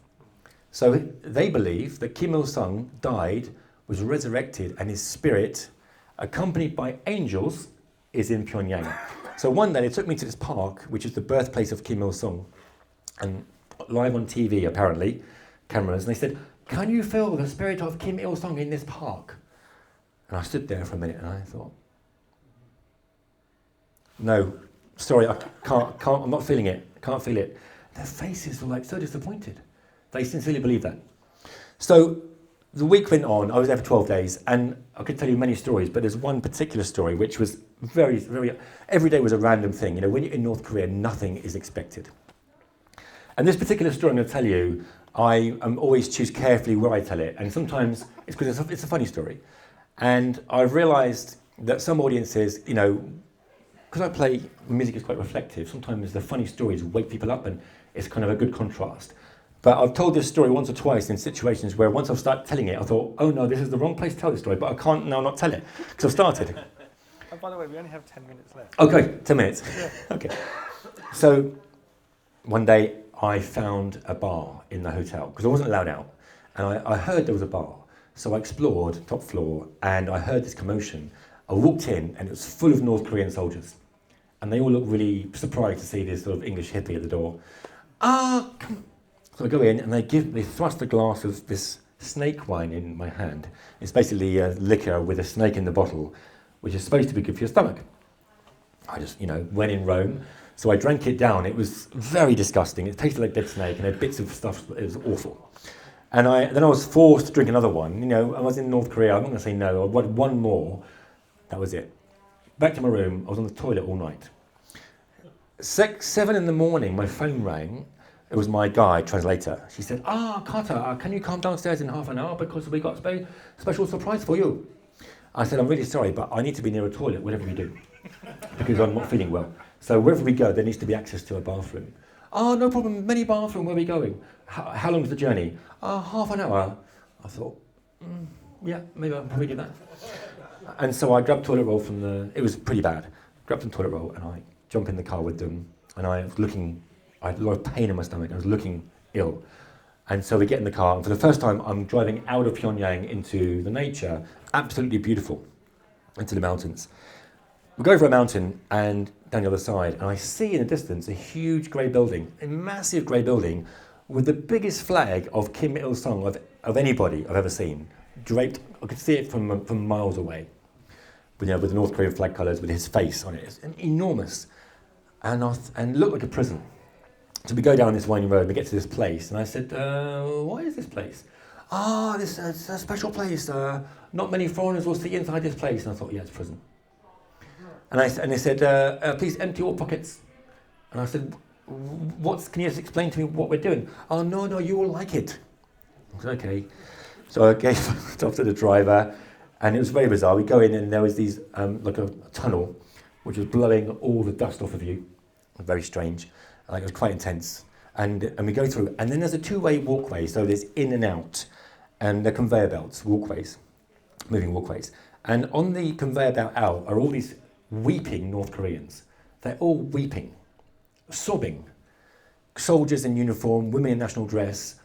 So they believe that Kim Il-sung died, was resurrected, and his spirit, accompanied by angels, is in Pyongyang. So one day they took me to this park, which is the birthplace of Kim Il-sung, and live on TV apparently, cameras, and they said, can you feel the spirit of Kim Il-sung in this park? And I stood there for a minute and I thought, no, sorry, I can't, I'm not feeling it, can't feel it. Their faces were like so disappointed. They sincerely believed that. So the week went on, I was there for 12 days, and I could tell you many stories, but there's one particular story which was very, very, every day was a random thing. You know, when you're in North Korea, nothing is expected. And this particular story I'm going to tell you, I always choose carefully where I tell it, and sometimes it's because it's a funny story. And I've realised that some audiences, you know, because I play, music is quite reflective, sometimes the funny stories wake people up and it's kind of a good contrast. But I've told this story once or twice in situations where once I've started telling it, I thought, oh no, this is the wrong place to tell this story, but I can't now not tell it, because I've started. Oh, by the way, we only have 10 minutes left. Okay, 10 minutes. Okay. So one day I found a bar in the hotel, because I wasn't allowed out, and I heard there was a bar. So I explored top floor, and I heard this commotion. I walked in, and it was full of North Korean soldiers. And they all looked really surprised to see this sort of English hippie at the door. So I go in, and they thrust a glass of this snake wine in my hand. It's basically a liquor with a snake in the bottle, which is supposed to be good for your stomach. I just, when in Rome, so I drank it down. It was very disgusting. It tasted like dead snake, and had bits of stuff. It was awful. And then I was forced to drink another one. I was in North Korea. I'm not going to say no. I wanted one more. That was it. Back to my room. I was on the toilet all night. 7 in the morning, my phone rang. It was my guide, translator. She said, Carter, can you come downstairs in half an hour because we got a special surprise for you. I said, I'm really sorry, but I need to be near a toilet, whatever you do, because I'm not feeling well. So wherever we go, there needs to be access to a bathroom. No problem, many bathroom, where are we going? How long is the journey? Half an hour. I thought, yeah, maybe I'll probably do that. And so I grabbed toilet roll it was pretty bad, grabbed some toilet roll and I jumped in the car with them, and I was looking, I had a lot of pain in my stomach, I was looking ill. And so we get in the car, and for the first time, I'm driving out of Pyongyang into the nature, absolutely beautiful, into the mountains. We go over a mountain and down the other side, and I see in the distance a huge grey building, a massive grey building, with the biggest flag of Kim Il-sung of anybody I've ever seen, draped. I could see it from miles away, with the North Korean flag colours, with his face on it. It's enormous, and looked like a prison. So we go down this winding road and we get to this place, and I said, what is this place? This is a special place. Not many foreigners will see inside this place. And I thought, yeah, it's prison. And they said, please empty all pockets. And I said, can you just explain to me what we're doing? Oh, no, you will like it. I said, okay. So I gave stuff to the driver, and it was very bizarre. We go in, and there was these, like a tunnel, which was blowing all the dust off of you. Very strange. Like, it was quite intense. And we go through, and then there's a two-way walkway, so there's in and out, and the conveyor belts, walkways, moving walkways. And on the conveyor belt out are all these weeping North Koreans. They're all weeping, sobbing. Soldiers in uniform, women in national dress,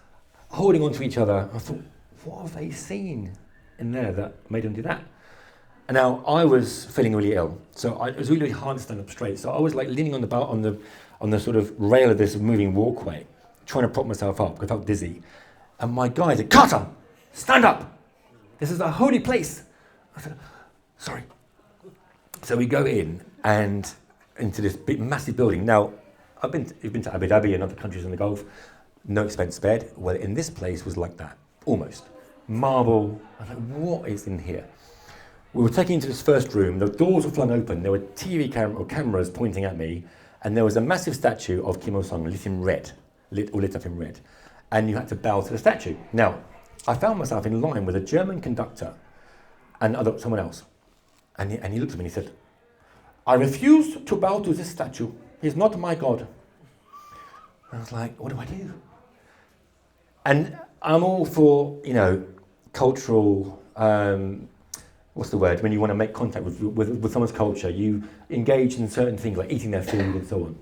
holding on to each other. I thought, what have they seen in there that made them do that? And now I was feeling really ill, so it was really hard to stand up straight. So I was like leaning on the sort of rail of this moving walkway, trying to prop myself up because I felt dizzy. And my guy said, "Carter, stand up! This is a holy place." I said, "Sorry." So we go in and into this big, massive building. Now, you've been to Abu Dhabi and other countries in the Gulf, no expense spared. Well, in this place was like that, almost. Marble. I was like, what is in here? We were taken into this first room. The doors were flung open. There were cameras pointing at me, and there was a massive statue of Kim Il-sung lit up in red. And you had to bow to the statue. Now, I found myself in line with a German conductor and someone else. And he looked at me and he said, "I refuse to bow to this statue. He's not my God." I was like, what do I do? And I'm all for, cultural, what's the word? When you want to make contact with someone's culture, you engage in certain things like eating their food and so on.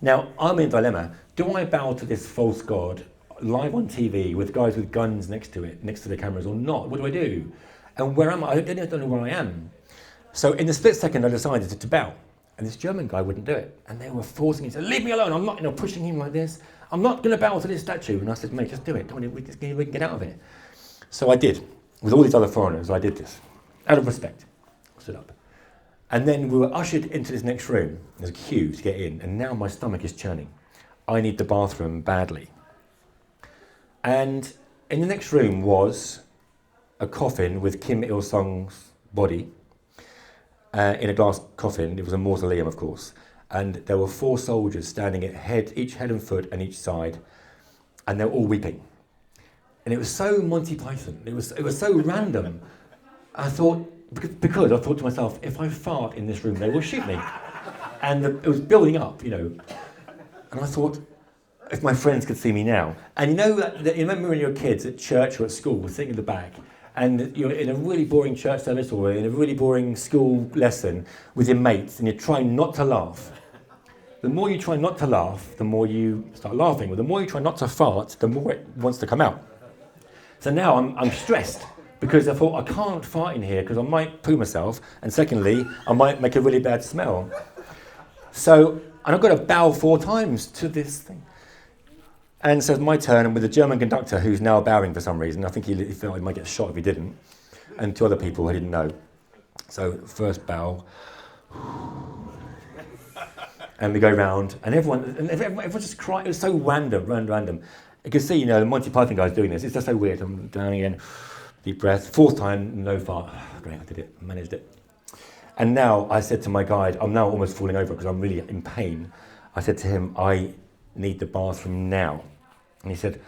Now, I'm in a dilemma. Do I bow to this false god live on TV with guys with guns next to the cameras or not? What do I do? And where am I? I don't know where I am. So in the split second, I decided to bow. And this German guy wouldn't do it. And they were forcing him to leave me alone. I'm not, pushing him like this. I'm not going to bow to this statue. And I said, mate, just do it. We can get out of it. So I did. With all these other foreigners, I did this. Out of respect. Stood up. And then we were ushered into this next room. There's a queue to get in. And now my stomach is churning. I need the bathroom badly. And in the next room was a coffin with Kim Il-sung's body. In a glass coffin. It was a mausoleum, of course, and there were 4 soldiers standing at each head and foot and each side, and they were all weeping. And it was so Monty Python. It was so random. I thought, because I thought to myself, if I fart in this room, they will shoot me. And it was building up, And I thought, if my friends could see me now. And you remember when you were kids at church or at school, sitting in the back, and you're in a really boring church service or in a really boring school lesson with your mates, and you're trying not to laugh. The more you try not to laugh, the more you start laughing. Well, the more you try not to fart, the more it wants to come out. So now I'm stressed because I thought, I can't fart in here because I might poo myself, and secondly, I might make a really bad smell. And I've got to bow 4 times to this thing. And so it's my turn, and with the German conductor, who's now bowing for some reason. I think he felt he might get shot if he didn't. And 2 other people who didn't know. So first bow. And we go round, and everyone just cried. It was so random. You can see, the Monty Python guy's doing this. It's just so weird. I'm down again, deep breath. 4th time, no fart. Great, I did it, managed it. And now I said to my guide, I'm now almost falling over because I'm really in pain. I said to him, I need the bathroom now. And he said,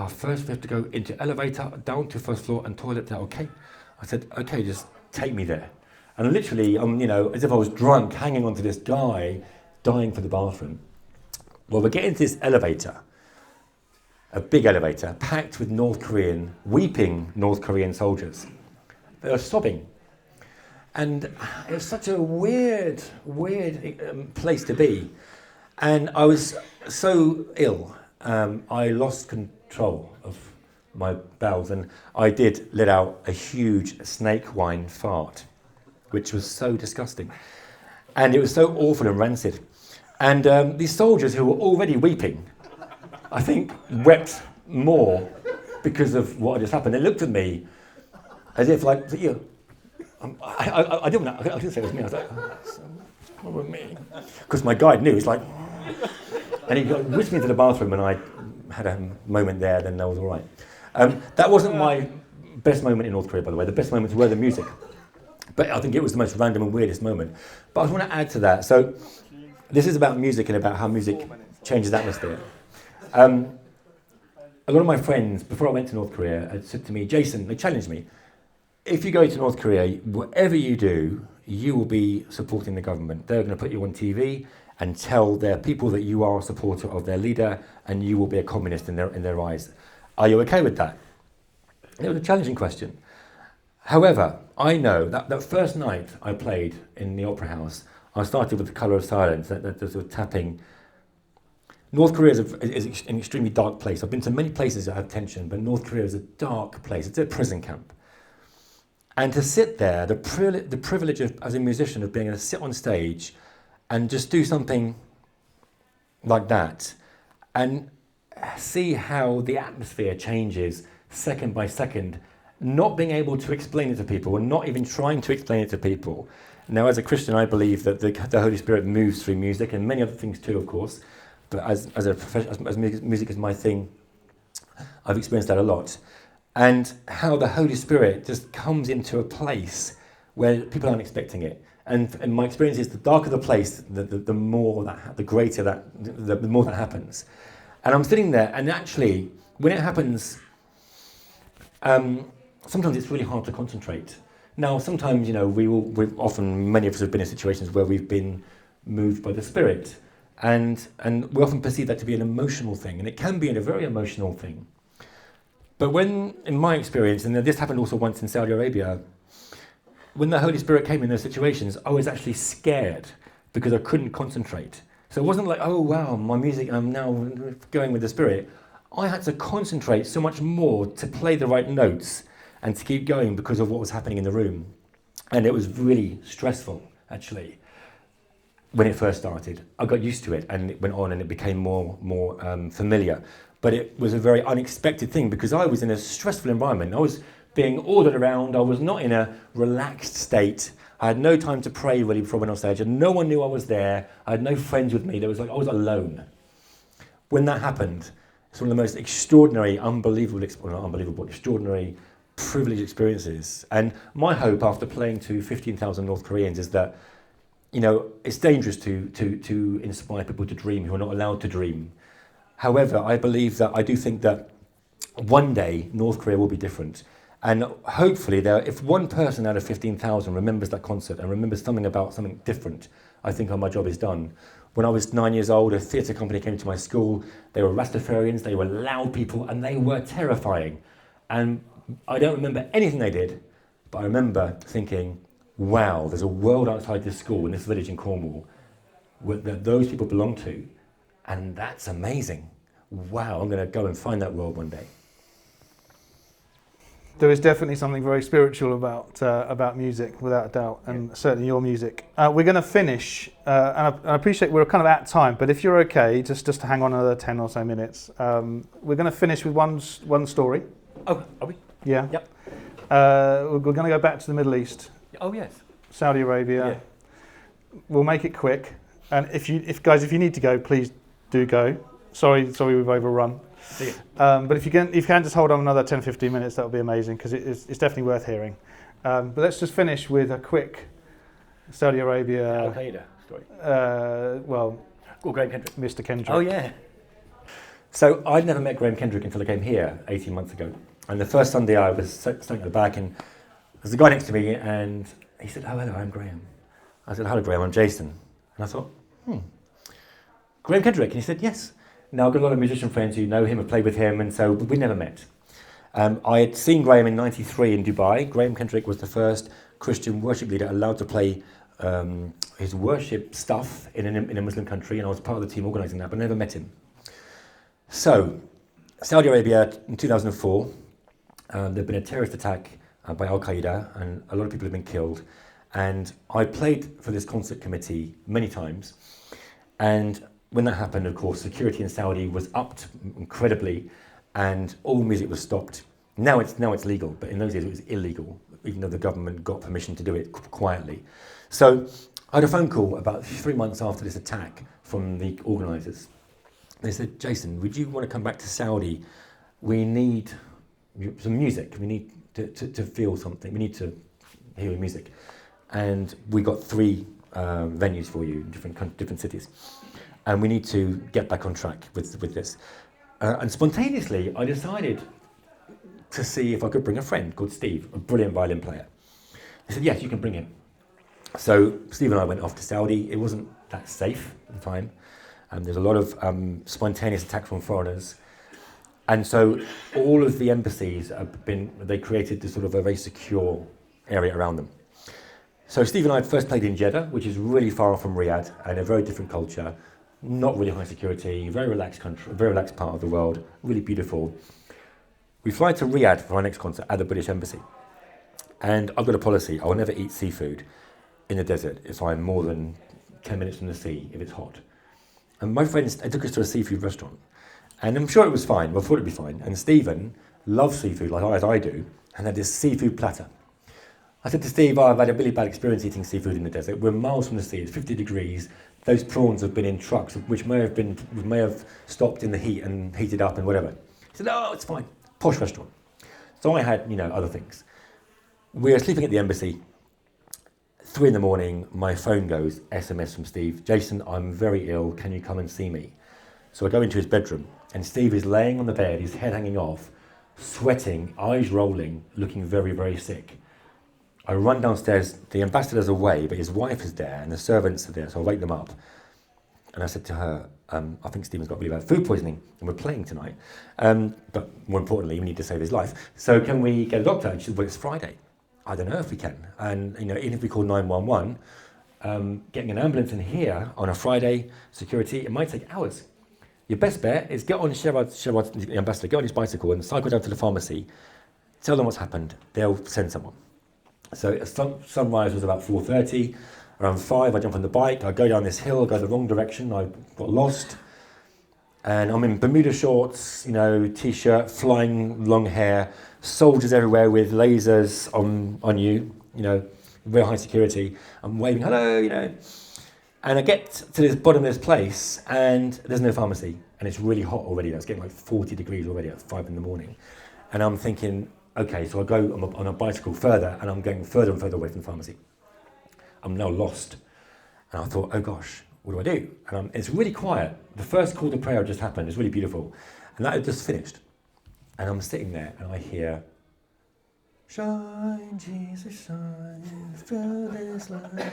first we have to go into elevator, down to 1st floor and toilet there, okay? I said, okay, just take me there. And literally, as if I was drunk, hanging onto this guy, dying for the bathroom. Well, we get into this elevator, a big elevator, packed with weeping North Korean soldiers. They were sobbing. And it was such a weird place to be. And I was so ill, I lost control of my bowels, and I did let out a huge snake wine fart, which was so disgusting. And it was so awful and rancid. And these soldiers who were already weeping, I think, wept more because of what had just happened. They looked at me as if like, I didn't say it was me. I was like, what was me? Because my guide knew. He's like, and he whisked me into the bathroom, and I had a moment there. Then that was all right. That wasn't my best moment in North Korea, by the way. The best moments were the music, but I think it was the most random and weirdest moment. But I just want to add to that. So this is about music and about how music changes atmosphere. A lot of my friends, before I went to North Korea, had said to me, Jason, they challenged me, if you go to North Korea, whatever you do, you will be supporting the government. They're going to put you on TV and tell their people that you are a supporter of their leader, and you will be a communist in their eyes. Are you okay with that? It was a challenging question. However, I know that first night I played in the Opera House, I started with The Colour of Silence, that sort of tapping. North Korea is an extremely dark place. I've been to many places that have tension, but North Korea is a dark place. It's a prison camp. And to sit there, the privilege of, as a musician, of being able to sit on stage and just do something like that and see how the atmosphere changes second by second, not being able to explain it to people and not even trying to explain it to people. Now, as a Christian, I believe that the Holy Spirit moves through music and many other things too, of course. But as music is my thing, I've experienced that a lot. And how the Holy Spirit just comes into a place where people aren't expecting it. And my experience is the darker the place, the more that, the greater that, the more that happens. And I'm sitting there, and actually, when it happens, sometimes it's really hard to concentrate. Now, sometimes, many of us have been in situations where we've been moved by the Spirit, and we often perceive that to be an emotional thing, and it can be a very emotional thing. But when, in my experience, and this happened also once in Saudi Arabia, when the Holy Spirit came in those situations, I was actually scared because I couldn't concentrate. So it wasn't like, oh wow, my music, I'm now going with the Spirit. I had to concentrate so much more to play the right notes and to keep going because of what was happening in the room. And it was really stressful, actually, when it first started. I got used to it, and it went on, and it became more familiar. But it was a very unexpected thing because I was in a stressful environment. I was being ordered around. I was not in a relaxed state. I had no time to pray really before I went on stage, and no one knew I was there. I had no friends with me. I was alone. When that happened, it's one of the most extraordinary, extraordinary, privileged experiences. And my hope after playing to 15,000 North Koreans is that, it's dangerous to inspire people to dream who are not allowed to dream. However, I do think that one day North Korea will be different. And hopefully, if one person out of 15,000 remembers that concert and remembers something about something different, I think my job is done. When I was 9 years old, a theatre company came to my school. They were Rastafarians, they were loud people, and they were terrifying. And I don't remember anything they did, but I remember thinking, wow, there's a world outside this school in this village in Cornwall that those people belong to, and that's amazing. Wow, I'm going to go and find that world one day. There is definitely something very spiritual about music, without a doubt, and certainly your music. We're going to finish, and I appreciate we're kind of at time, but if you're okay, just to hang on another 10 or so minutes, we're going to finish with one story. Oh, are we? Yeah. Yep. We're going to go back to the Middle East. Oh, yes. Saudi Arabia. Yeah. We'll make it quick, and if you need to go, please do go. Sorry, we've overrun. But if you can just hold on another 10-15 minutes, that would be amazing, because it's definitely worth hearing. But let's just finish with a quick Saudi Arabia. Al Qaeda story. Graham Kendrick. Mr. Kendrick. Oh yeah. So I'd never met Graham Kendrick until I came here 18 months ago. And the first Sunday I was standing at the back, and there's a guy next to me, and he said, "Oh, hello, I'm Graham." I said, "Hello, Graham, I'm Jason." And I thought, Graham Kendrick? And he said, "Yes." Now, I've got a lot of musician friends who know him, have played with him, and so we never met. I had seen Graham in '93 in Dubai. Graham Kendrick was the first Christian worship leader allowed to play his worship stuff in a Muslim country, and I was part of the team organising that, but I never met him. So, Saudi Arabia in 2004, there'd been a terrorist attack by Al Qaeda, and a lot of people have been killed. And I played for this concert committee many times. And when that happened, of course, security in Saudi was upped incredibly, and all music was stopped. Now it's legal, but in those days it was illegal, even though the government got permission to do it quietly. So I had a phone call about 3 months after this attack from the organisers. They said, Jason, would you want to come back to Saudi? We need some music. We need to feel something. We need to hear your music. And we got 3 venues for you in different cities. And we need to get back on track with this. And spontaneously, I decided to see if I could bring a friend called Steve, a brilliant violin player. He said, yes, you can bring him. So Steve and I went off to Saudi. It wasn't that safe at the time. There's a lot of spontaneous attacks from foreigners. And so all of the embassies they created this sort of a very secure area around them. So Steve and I first played in Jeddah, which is really far from Riyadh, and a very different culture, not really high security, very relaxed country, very relaxed part of the world, really beautiful. We fly to Riyadh for our next concert at the British Embassy. And I've got a policy, I will never eat seafood in the desert if I'm more than 10 minutes from the sea, if it's hot. And my friends, they took us to a seafood restaurant. And I'm sure it was fine, well, I thought it'd be fine. And Stephen loves seafood, as I do, and had this seafood platter. I said to Steve, I've had a really bad experience eating seafood in the desert. We're miles from the sea, it's 50 degrees. Those prawns have been in trucks, which may have stopped in the heat and heated up and whatever. He said, oh, it's fine. Posh restaurant. So I had, other things. We're sleeping at the embassy. 3 a.m, my phone goes, SMS from Steve. Jason, I'm very ill. Can you come and see me? So I go into his bedroom, and Steve is laying on the bed, his head hanging off, sweating, eyes rolling, looking very, very sick. I run downstairs. The ambassador's away, but his wife is there, and the servants are there, so I wake them up. And I said to her, I think Stephen's got really bad food poisoning, and we're playing tonight. But more importantly, we need to save his life. So can we get a doctor? And she said, well, it's Friday. I don't know if we can. And even if we call 911, getting an ambulance in here on a Friday, security, it might take hours. Your best bet is get on Sherrod, the ambassador, get on his bicycle and cycle down to the pharmacy, tell them what's happened, they'll send someone. So sunrise was about 4:30, around 5 I jump on the bike, I go down this hill, go the wrong direction, I got lost, and I'm in Bermuda shorts, t-shirt, flying long hair, soldiers everywhere with lasers on you, very high security. I'm waving, hello, And I get to the bottom of this place, and there's no pharmacy, and it's really hot already. It's getting like 40 degrees already at 5 a.m. And I'm thinking, okay, so I go on a bicycle further, and I'm going further and further away from the pharmacy. I'm now lost. And I thought, oh gosh, what do I do? And it's really quiet. The first call to prayer just happened. It's really beautiful. And that had just finished. And I'm sitting there, and I hear, shine, Jesus, shine, through this light.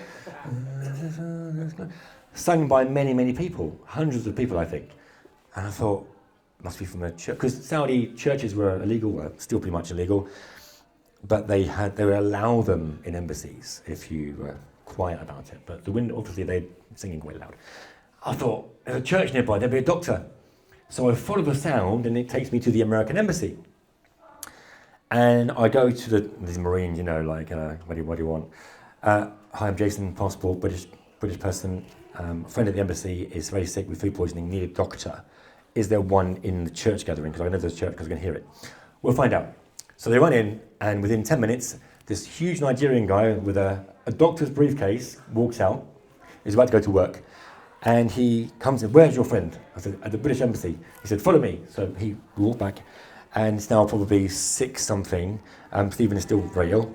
Sung by many, many people, hundreds of people, I think. And I thought, must be from a church, because Saudi churches were illegal, were still pretty much illegal, but they would allow them in embassies if you were quiet about it. But the wind, obviously, they're singing quite loud. I thought, there's a church nearby, there'd be a doctor. So I follow the sound, and it takes me to the American embassy. And I go to these Marines, what do you want? Hi, I'm Jason, passport, British person. A friend at the embassy is very sick with food poisoning, need a doctor. Is there one in the church gathering? Because I know there's a church because I can hear it. We'll find out. So they run in, and within 10 minutes, this huge Nigerian guy with a doctor's briefcase walks out. He's about to go to work. And he comes in, where's your friend? I said, at the British embassy. He said, follow me. So we walk back. And it's now probably 6-something. Stephen is still very ill.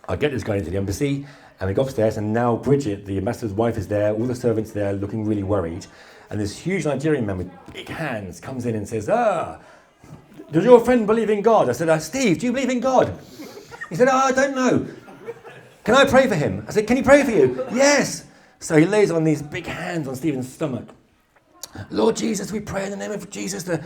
I get this guy into the embassy, and we go upstairs, and now Bridget, the ambassador's wife, is there, all the servants there looking really worried. And this huge Nigerian man with big hands comes in and says, does your friend believe in God? I said, Steve, do you believe in God? He said, I don't know. Can I pray for him? I said, can he pray for you? Yes. So he lays on these big hands on Stephen's stomach. Lord Jesus, we pray in the name of Jesus, the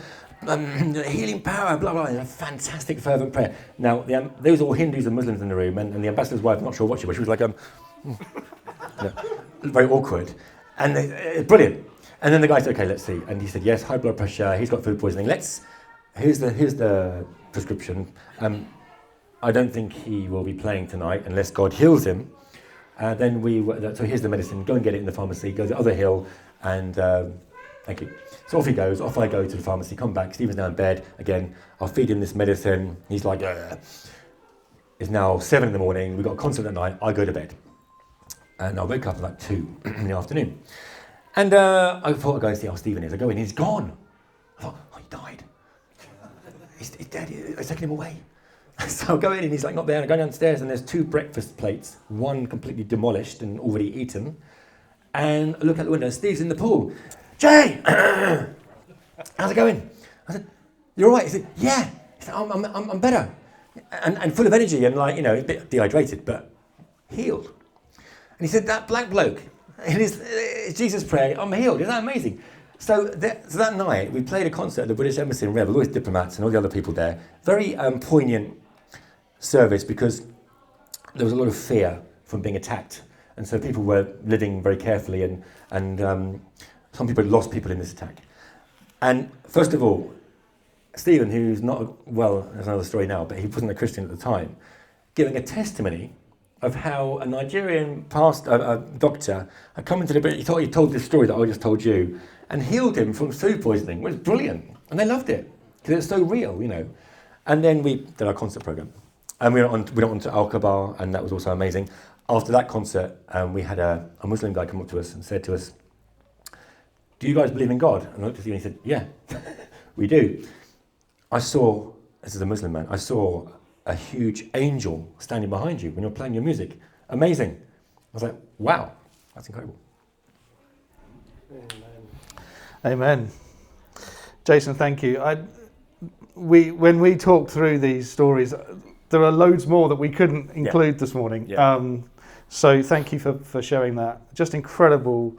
healing power, blah, blah, a fantastic fervent prayer. Now, those are all Hindus and Muslims in the room, and the ambassador's wife, I'm not sure what she was like, very awkward. And brilliant. And then the guy said, okay, let's see. And he said, yes, high blood pressure, he's got food poisoning. here's the prescription. I don't think he will be playing tonight unless God heals him. Then so here's the medicine. Go and get it in the pharmacy. Go to the other hill, and thank you. So off he goes. Off I go to the pharmacy. Come back. Stephen's now in bed again. I'll feed him this medicine. He's like, ugh. It's now 7 a.m. We've got a concert at night. I go to bed, and I wake up at like 2 in the afternoon. And I thought I'd go and see how Stephen is. I go in. He's gone. I thought, oh, he died. He's dead. It's taking him away. So I go in and he's like not there. And I go downstairs and there's 2 breakfast plates, one completely demolished and already eaten. And I look out the window. Steve's in the pool. Jay, how's it going? I said, you're all right. He said, yeah. He said, I'm better, and full of energy and like a bit dehydrated, but healed. And he said that black bloke in his Jesus prayer, I'm healed. Isn't that amazing? So that night we played a concert at the British Embassy in Rev, with all his diplomats and all the other people there. Very poignant service because there was a lot of fear from being attacked, and so people were living very carefully, and some people had lost people in this attack. And first of all, Stephen, who's not, well, there's another story now, but he wasn't a Christian at the time, giving a testimony of how a Nigerian doctor had come into the British, he told this story that I just told you, and healed him from food poisoning. It was brilliant, and they loved it because it's so real, And then we did our concert program, and we went on to Al-Kabar, and that was also amazing. After that concert, we had a Muslim guy come up to us and said to us, do you guys believe in God? And I looked at him and he said, yeah, we do. This is a Muslim man, I saw a huge angel standing behind you when you're playing your music. Amazing. I was like, wow, that's incredible. Amen. Jason, thank you. When we talk through these stories, there are loads more that we couldn't include this morning. Yeah. So thank you for sharing that. Just incredible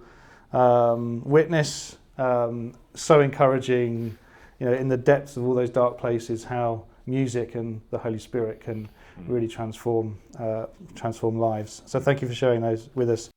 witness, so encouraging, in the depths of all those dark places, how music and the Holy Spirit can really transform lives. So thank you for sharing those with us.